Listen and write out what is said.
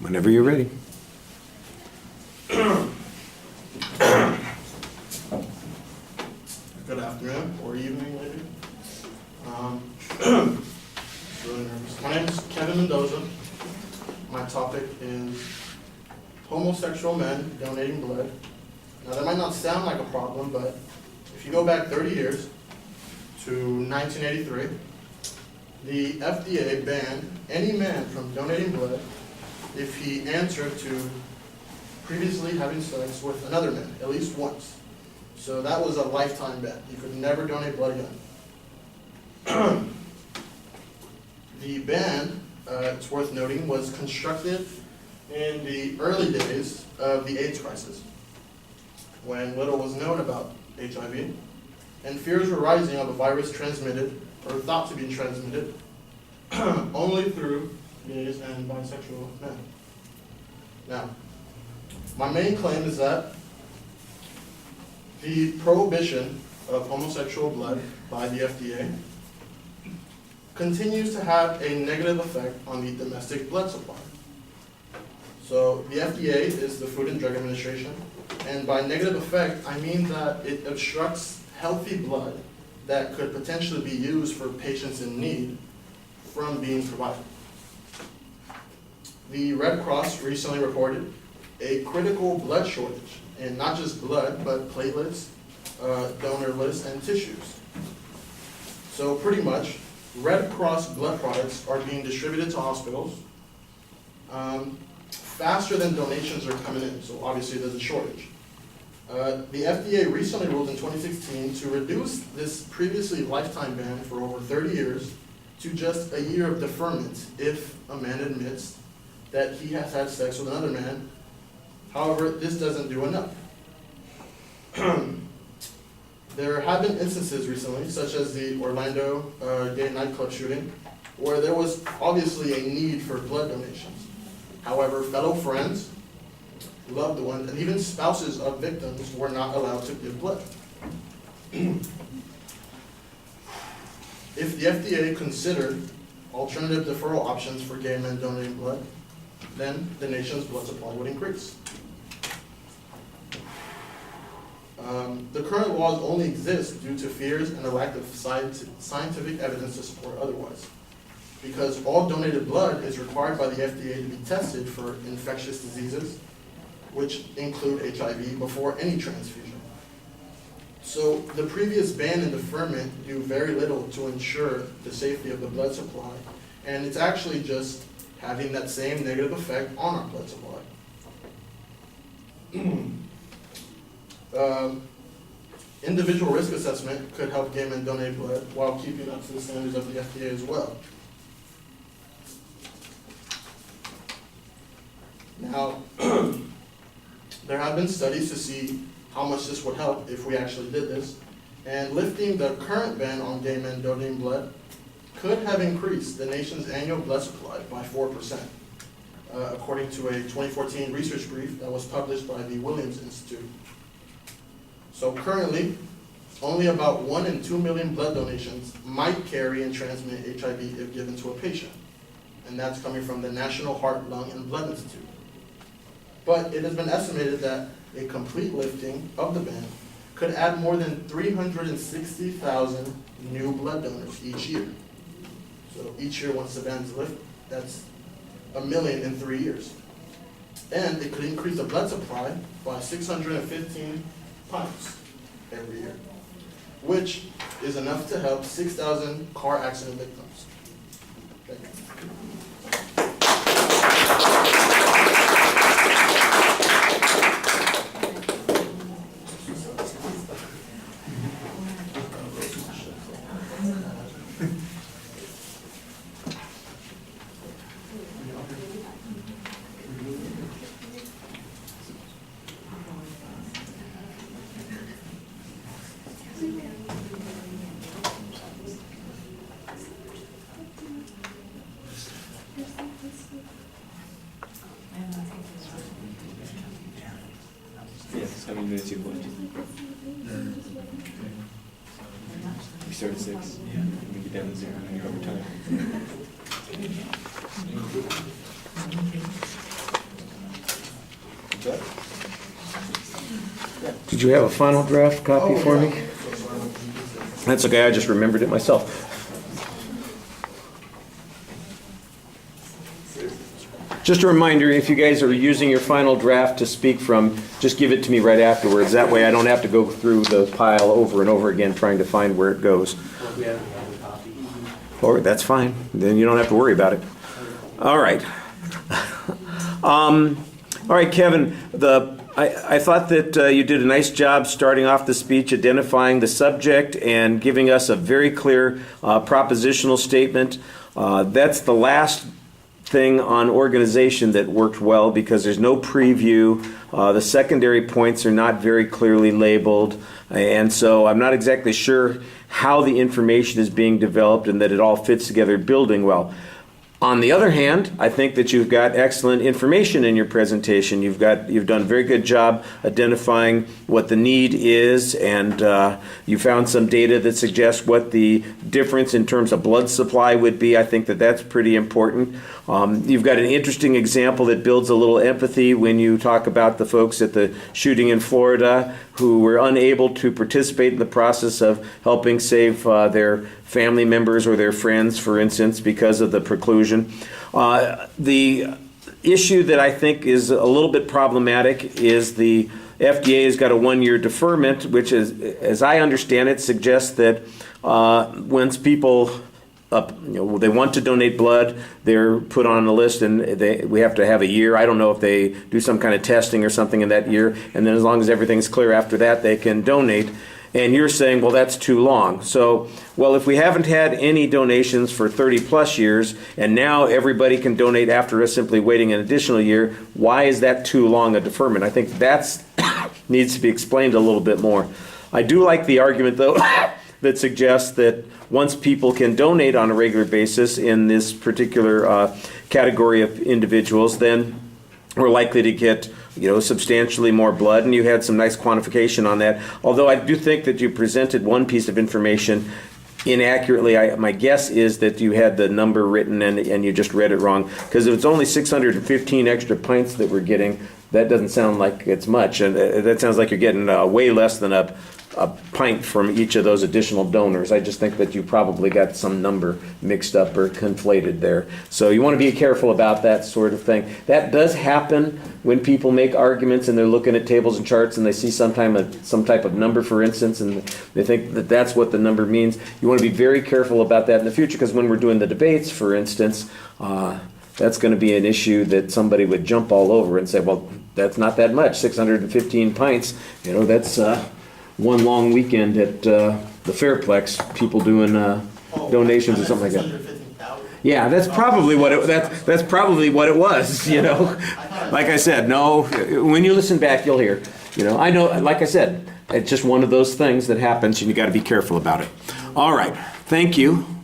Whenever you're ready. Good afternoon, or evening, maybe. Really nervous. My name is Kevin Mendoza. My topic is homosexual men donating blood. Now, that might not sound like a problem, but if you go back 30 years to 1983, the FDA banned any man from donating blood if he answered to previously having sex with another man, at least once. So that was a lifetime ban. You could never donate blood again. The ban, it's worth noting, was constructed in the early days of the AIDS crisis, when little was known about HIV, and fears were rising of a virus transmitted, or thought to be transmitted, only through gays and bisexual men. Now, my main claim is that the prohibition of homosexual blood by the FDA continues to have a negative effect on the domestic blood supply. So the FDA is the Food and Drug Administration, and by negative effect, I mean that it obstructs healthy blood that could potentially be used for patients in need from being provided. The Red Cross recently reported a critical blood shortage, and not just blood, but platelets, donor lists, and tissues. So pretty much, Red Cross blood products are being distributed to hospitals faster than donations are coming in, so obviously there's a shortage. The FDA recently ruled in 2016 to reduce this previously lifetime ban for over 30 years to just a year of deferment if a man admits that he has had sex with another man. However, this doesn't do enough. There have been instances recently, such as the Orlando gay nightclub shooting, where there was obviously a need for blood donations. However, fellow friends, loved ones, and even spouses of victims were not allowed to give blood. If the FDA considered alternative deferral options for gay men donating blood, then the nation's blood supply would increase. The current laws only exist due to fears and a lack of scientific evidence to support otherwise, because all donated blood is required by the FDA to be tested for infectious diseases, which include HIV, before any transfusion. So the previous ban and deferment do very little to ensure the safety of the blood supply, and it's actually just having that same negative effect on our blood supply. Individual risk assessment could help gay men donate blood while keeping up to the standards of the FDA as well. Now, there have been studies to see how much this would help if we actually did this, and lifting the current ban on gay men donating blood could have increased the nation's annual blood supply by 4%, according to a 2014 research brief that was published by the Williams Institute. So currently, only about 1 in 2 million blood donations might carry and transmit HIV if given to a patient, and that's coming from the National Heart, Lung, and Blood Institute. But it has been estimated that a complete lifting of the ban could add more than 360,000 new blood donors each year. So each year, once the ban is lifted, that's 1 million in 3 years. And it could increase the blood supply by 615 pounds every year, which is enough to help 6,000 car accident victims. Thank you. Yes, how many minutes you want? We start at 6. Yeah. We get down to 0 and you're over time. Did you have a final draft copy Oh, for yeah. me? That's okay, I just remembered it myself. Just a reminder, if you guys are using your final draft to speak from, just give it to me right afterwards. That way I don't have to go through the pile over and over again trying to find where it goes. Or that's fine. Then you don't have to worry about it. All right. All right, Kevin, I thought that you did a nice job starting off the speech, identifying the subject and giving us a very clear propositional statement. That's the last thing on organization that worked well because there's no preview. The secondary points are not very clearly labeled, and so I'm not exactly sure how the information is being developed and that it all fits together building well. On the other hand, I think that you've got excellent information in your presentation. You've done a very good job identifying what the need is, and you found some data that suggests what the difference in terms of blood supply would be. I think that that's pretty important. You've got an interesting example that builds a little empathy when you talk about the folks at the shooting in Florida who were unable to participate in the process of helping save their family members or their friends, for instance, because of the preclusion. The issue that I think is a little bit problematic is the FDA has got a 1-year deferment, which is, as I understand it, suggests that once people they want to donate blood, they're put on a list and we have to have a year. I don't know if they do some kind of testing or something in that year, and then as long as everything's clear after that, they can donate. And you're saying, well, that's too long. So, well, if we haven't had any donations for 30 plus years, and now everybody can donate after us simply waiting an additional year, why is that too long a deferment? I think that needs to be explained a little bit more. I do like the argument, though, that suggests that once people can donate on a regular basis in this particular category of individuals, then we're likely to get substantially more blood, and you had some nice quantification on that. Although I do think that you presented one piece of information inaccurately. My guess is that you had the number written and you just read it wrong, because if it's only 615 extra pints that we're getting, that doesn't sound like it's much, and that sounds like you're getting way less than a pint from each of those additional donors. I just think that you probably got some number mixed up or conflated there. So you want to be careful about that sort of thing. That does happen when people make arguments and they're looking at tables and charts and they see some type of number, for instance, and they think that that's what the number means. You want to be very careful about that in the future, because when we're doing the debates, for instance, that's going to be an issue that somebody would jump all over and say, well, that's not that much, 615 pints, that's one long weekend at the Fairplex, people doing donations or something like that. Yeah, that's probably what that's probably what it was. Like I said, no. When you listen back, you'll hear. I know. Like I said, it's just one of those things that happens, and you got to be careful about it. All right. Thank you.